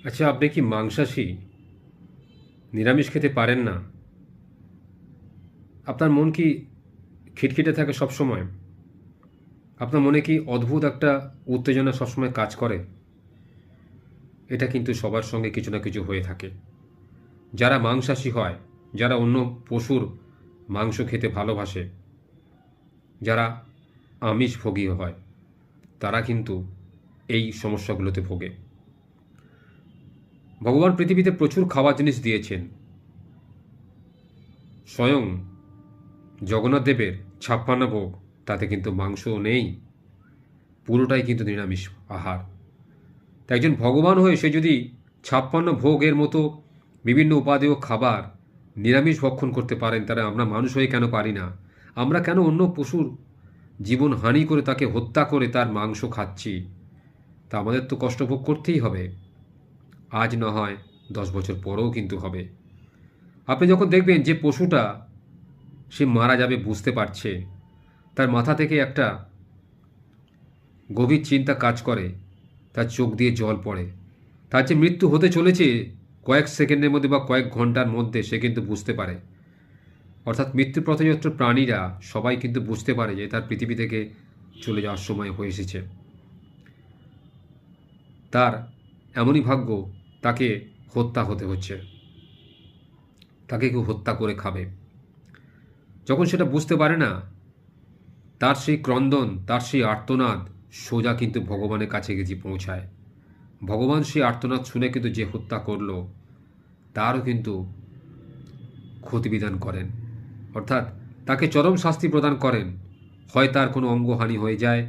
আচ্ছা, আপনি কি মাংসাশী? নিরামিষ খেতে পারেন না? আপনার মন কি খিটখিটে থাকে সবসময়? আপনার মনে কি অদ্ভুত একটা উত্তেজনা সবসময় কাজ করে? এটা কিন্তু সবার সঙ্গে কিছু না কিছু হয়ে থাকে। যারা মাংসাশী হয়, যারা অন্য পশুর মাংস খেতে ভালোবাসে, যারা আমিষভোগী হয়, তারা কিন্তু এই সমস্যাগুলোতে ভোগে। ভগবান পৃথিবীতে প্রচুর খাওয়ার জিনিস দিয়েছেন। স্বয়ং জগন্নাথ দেবের ৫৬ ভোগ, তাতে কিন্তু মাংসও নেই, পুরোটাই কিন্তু নিরামিষ আহার। তাই একজন ভগবান হয়ে সে যদি ৫৬ ভোগের মতো বিভিন্ন উপাদেয় খাবার নিরামিষ ভক্ষণ করতে পারেন, তাহলে আমরা মানুষ হয়ে কেন পারি না? আমরা কেন অন্য পশুর জীবন হানি করে তাকে হত্যা করে তার মাংস খাচ্ছি? তা আমাদের তো কষ্ট ভোগ করতেই হবে। আজ না হয় ১০ বছর পরেও কিন্তু হবে। আপনি যখন দেখবেন যে পশুটা সে মারা যাবে বুঝতে পারছে, তার মাথা থেকে একটা গভীর চিন্তা কাজ করে, তার চোখ দিয়ে জল পড়ে, তার যে মৃত্যু হতে চলেছে কয়েক সেকেন্ডের মধ্যে বা কয়েক ঘন্টার মধ্যে, সে কিন্তু বুঝতে পারে। অর্থাৎ মৃত্যুর পথযাত্রী প্রাণীরা সবাই কিন্তু বুঝতে পারে যে তার পৃথিবী থেকে চলে যাওয়ার সময় হয়ে এসেছে। তার এমনই ভাগ্য, তাকে হত্যা হতে হচ্ছে, তাকে কেউ হত্যা করে খাবে। যখন সেটা বুঝতে পারে না, তার সেই ক্রন্দন, তার সেই আর্তনাদ সোজা কিন্তু ভগবানের কাছে গিয়ে পৌঁছায়। ভগবান সেই আর্তনাদ শুনে কিন্তু যে হত্যা করল তারও কিন্তু ক্ষতিবিধান করেন, অর্থাৎ তাকে চরম শাস্তি প্রদান করেন। হয় তার কোনো অঙ্গহানি হয়ে যায়,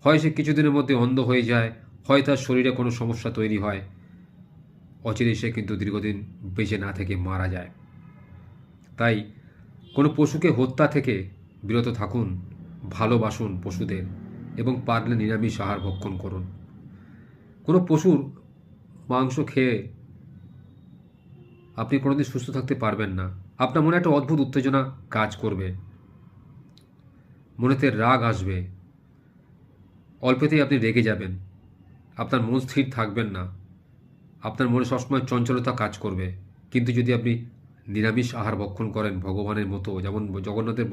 হয় সে কিছুদিনের মধ্যে অন্ধ হয়ে যায়, হয় তার শরীরে কোনো সমস্যা তৈরি হয়, অচিরে সে কিন্তু দীর্ঘদিন বেঁচে না থেকে মারা যায়। তাই কোনো পশুকে হত্যা থেকে বিরত থাকুন, ভালোবাসুন পশুদের, এবং পারলে নিরামিষ আহার ভক্ষণ করুন। কোনো পশুর মাংস খেয়ে আপনি কোনোদিন সুস্থ থাকতে পারবেন না। আপনার মনে একটা অদ্ভুত উত্তেজনা কাজ করবে, মনেতে রাগ আসবে, অল্পেতেই আপনি রেগে যাবেন, আপনার মন স্থির থাকবেন না, আপনার মনে সবসময় চঞ্চলতা কাজ করবে। কিন্তু যদি আপনি নিরামিষ আহার ভক্ষণ করেন ভগবানের মতো, যেমন জগন্নাথের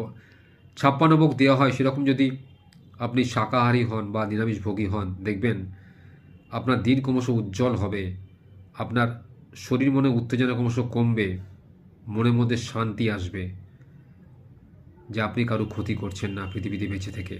৫৬ ভোগ দেওয়া হয়, সেরকম যদি আপনি শাকাহারী হন বা নিরামিষভোগী হন, দেখবেন আপনার দিন ক্রমশ উজ্জ্বল হবে, আপনার শরীর মনে উত্তেজনা ক্রমশ কমবে, মনের মধ্যে শান্তি আসবে যে আপনি কারো ক্ষতি করছেন না পৃথিবীতে বেঁচে থেকে।